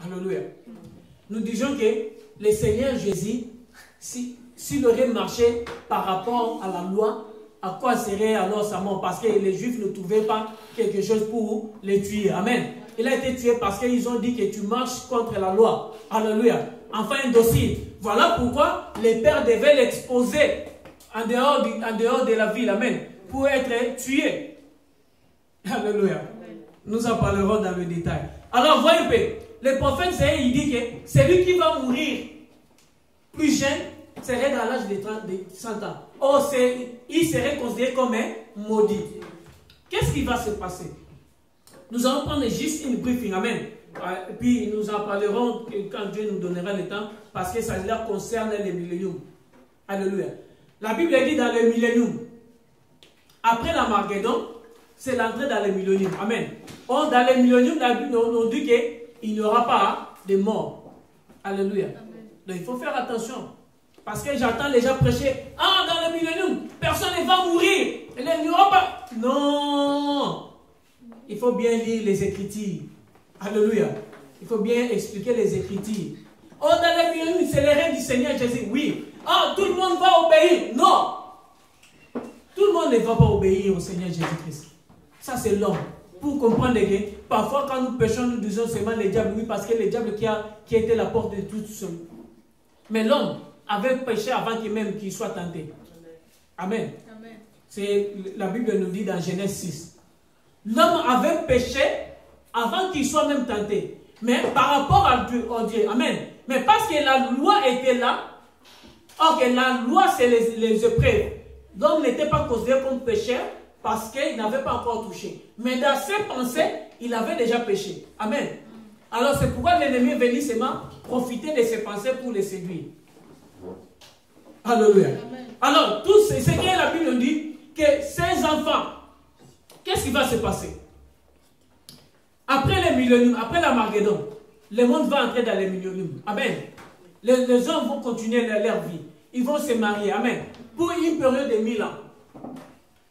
Alléluia. Nous disons que le Seigneur Jésus, s'il aurait marché par rapport à la loi, à quoi serait alors sa mort? Parce que les Juifs ne trouvaient pas quelque chose pour les tuer. Amen. Il a été tué parce qu'ils ont dit que tu marches contre la loi. Alléluia. Enfin, un dossier. Voilà pourquoi les pères devaient l'exposer en dehors de la ville. Amen. Pour être tué. Alléluia. Amen. Nous en parlerons dans le détail. Alors, voyez un peu. Le prophète, il dit que celui qui va mourir plus jeune serait dans l'âge de 100 ans. Or, il serait considéré comme un maudit. Qu'est-ce qui va se passer? Nous allons prendre juste une briefing. Amen. Et puis, nous en parlerons quand Dieu nous donnera le temps, parce que ça concerne le millénium. Alléluia. La Bible dit dans le millénium, après l'Armageddon, c'est l'entrée dans le millénium. Amen. Or, dans le millénium, la Bible nous dit qu'il n'y aura pas de mort. Alléluia. Amen. Donc, il faut faire attention. Parce que j'entends les gens prêcher, ah, dans le millénium, personne ne va mourir. Il n'y aura pas. Non. Il faut bien lire les Écritures. Alléluia. Il faut bien expliquer les Écritures. Oh, dans le millénium, c'est le règne du Seigneur Jésus. Oui. Ah, tout le monde va obéir. Non. Tout le monde ne va pas obéir au Seigneur Jésus-Christ. Ça, c'est l'homme. Pour comprendre que parfois, quand nous péchons, nous disons seulement le diable. Oui, parce que le diable qui était la porte de tout seul. Mais l'homme avait péché avant qu'il soit tenté. Amen. Amen. C'est la Bible nous dit dans Genèse 6. L'homme avait péché avant qu'il soit même tenté. Mais par rapport à Dieu, Amen. Mais parce que la loi était là, or que la loi c'est les épreuves. L'homme n'était pas considéré comme pécheur parce qu'il n'avait pas encore touché. Mais dans ses pensées, il avait déjà péché. Amen. Alors c'est pourquoi l'ennemi est venu seulement profiter de ses pensées pour les séduire. Alléluia. Amen. Alors, tout ce que la Bible dit, que ces enfants, qu'est-ce qui va se passer? Après le millénium, après l'Armageddon, le monde va entrer dans le millénium. Amen. Les hommes vont continuer leur vie. Ils vont se marier. Amen. Pour une période de 1000 ans.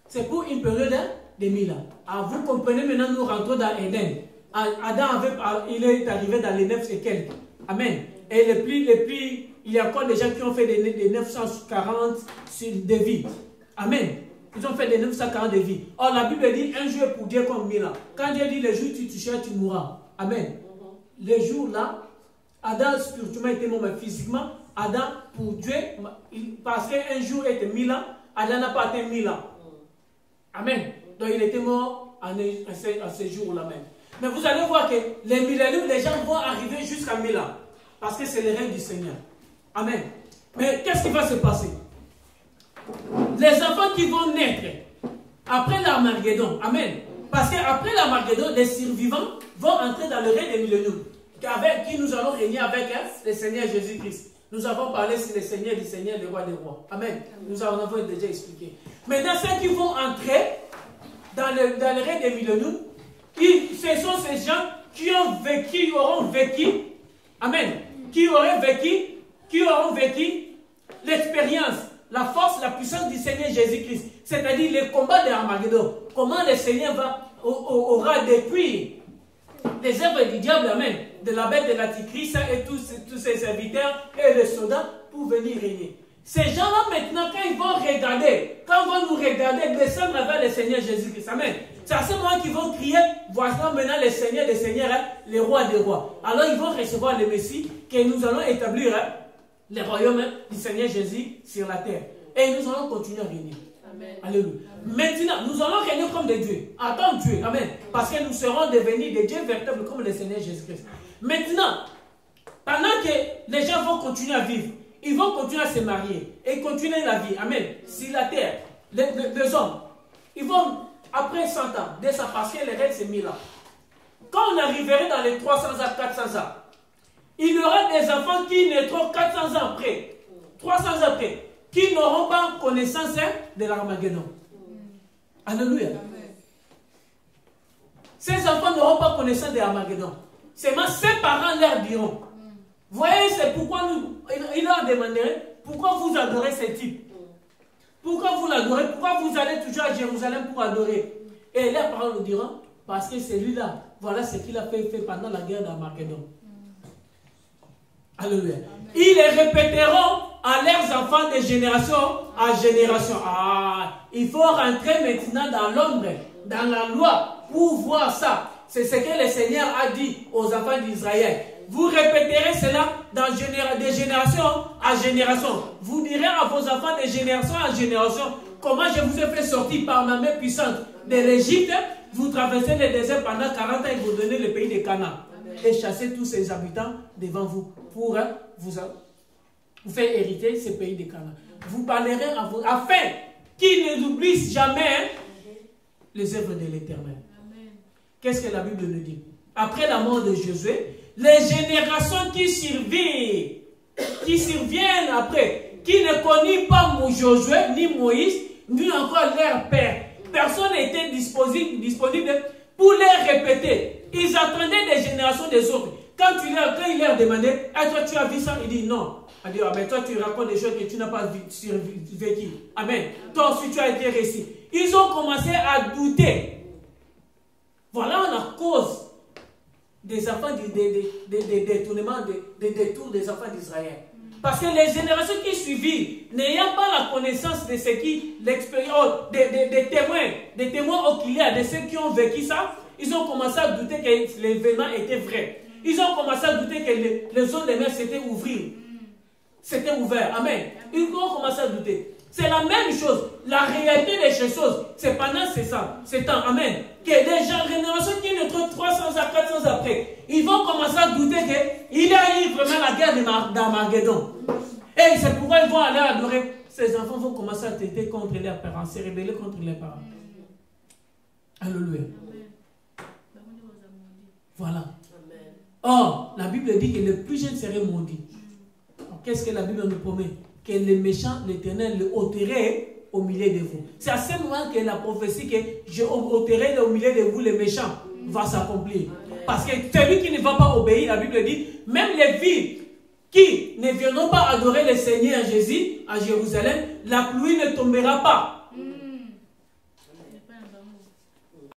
C'est pour une période de 1000 ans. Alors, vous comprenez, maintenant, nous rentrons dans Éden. Adam il est arrivé dans les 9 et quelques. Amen. Et il y a encore des gens qui ont fait des 940 de vie. Amen. Ils ont fait des 940 de vie. Or, la Bible dit un jour est pour Dieu comme 1000 ans. Quand Dieu dit le jour tu toucheras, tu mourras. Amen. Les jours là, Adam spirituellement était mort, mais physiquement, Adam pour Dieu, parce qu'un jour était 1000 ans, Adam n'a pas atteint 1000 ans. Amen. Donc il était mort à ce jour-là même. Mais vous allez voir que les milléniums, les gens vont arriver jusqu'à 1000 ans. Parce que c'est le règne du Seigneur. Amen. Mais qu'est-ce qui va se passer? Les enfants qui vont naître après l'Armageddon. Amen. Parce qu'après l'Armageddon, les survivants vont entrer dans le règne des milléniums. Avec qui nous allons régner avec le Seigneur Jésus-Christ. Nous avons parlé sur le Seigneur du Seigneur, le roi des rois. Amen. Nous en avons déjà expliqué. Maintenant, ceux qui vont entrer dans le règne des milléniums, ce sont ces gens qui auront vécu. Amen. Qui auront vécu l'expérience, la force, la puissance du Seigneur Jésus-Christ. C'est-à-dire les combats de l'Armageddon. Comment le Seigneur aura détruit les œuvres du diable, amen, de la bête de l'Antichrist et tous ses serviteurs et les soldats pour venir régner. Ces gens-là maintenant, quand ils vont nous regarder, descendre vers le Seigneur Jésus-Christ, amen. C'est à ce moment qu'ils vont crier, voici maintenant le Seigneur des Seigneurs, les rois des rois. Alors ils vont recevoir le Messie que nous allons établir le royaume du Seigneur Jésus sur la terre. Et nous allons continuer à régner. Amen. Alléluia. Amen. Maintenant, nous allons régner comme des dieux. En tant que Dieu. Amen. Parce que nous serons devenus des dieux véritables comme le Seigneur Jésus-Christ. Maintenant, pendant que les gens vont continuer à vivre, ils vont continuer à se marier et continuer la vie. Amen. Sur la terre, les hommes, ils vont, après 100 ans, parce que les règles c'est 1000 ans. Quand on arriverait dans les 300 ans, 400 ans, il y aura des enfants qui naîtront 400 ans après, 300 ans après, qui n'auront pas connaissance de l'Armageddon. Alléluia. Ces enfants n'auront pas connaissance de l'Armageddon. Seulement ses parents leur diront. Voyez, c'est pourquoi il leur demanderait pourquoi vous adorez ce type. Pourquoi vous l'adorez? Pourquoi vous allez toujours à Jérusalem pour adorer? Et leurs parents nous diront parce que c'est lui-là. Voilà ce qu'il a fait pendant la guerre d'Armageddon. Alléluia. Ils les répéteront à leurs enfants de génération en génération. Ah, il faut rentrer maintenant dans l'ombre, dans la loi, pour voir ça. C'est ce que le Seigneur a dit aux enfants d'Israël. Vous répéterez cela de génération en génération. Vous direz à vos enfants de génération en génération comment je vous ai fait sortir par ma main puissante de l'Égypte. Vous traversez le désert pendant 40 ans et vous donnez le pays de Canaan. Et chassez tous ses habitants devant vous pour vous faire hériter ce pays de Canaan. Vous parlerez à vous afin qu'ils ne l'oublient jamais les œuvres de l'Éternel. Qu'est-ce que la Bible nous dit? Après la mort de Josué, les générations qui surviennent après, qui ne connaissent pas Josué, ni Moïse, ni encore leur père, personne n'était disponible pour les répéter. Ils attendaient des générations des autres. Quand il leur demandait, ah, toi tu as vu ça? Il dit non. Il dit, ah, mais toi tu racontes des choses que tu n'as pas vécues. Amen. Toi aussi tu as été réussi. Ils ont commencé à douter. Voilà la cause des enfants des détournements, des détours des enfants d'Israël. Parce que les générations qui suivirent, n'ayant pas la connaissance de ce qui, l'expérience, des témoins oculaires, de ceux qui ont vécu ça, ils ont commencé à douter que l'événement était vrai. Ils ont commencé à douter que les zones de mer s'étaient ouvertes. C'était ouvert. Amen. Ils ont commencé à douter. C'est la même chose. La réalité des choses, c'est pendant ces temps, amen, que les générations qui ne trouvent 300 à 400 après, ils vont commencer à douter qu'il y a eu vraiment la guerre d'Armageddon. Et c'est pourquoi ils vont aller adorer. Ces enfants vont commencer à traiter contre leurs parents, se rebeller contre leurs parents. Alléluia. Voilà. Or, la Bible dit que le plus jeune serait maudit. Qu'est-ce que la Bible nous promet? Que les méchants, l'Éternel, le ôterait au milieu de vous. C'est à ce moment que la prophétie que je ôterai au milieu de vous les méchants va s'accomplir. Parce que celui qui ne va pas obéir, la Bible dit, même les villes qui ne viendront pas adorer le Seigneur Jésus à Jérusalem, la pluie ne tombera pas.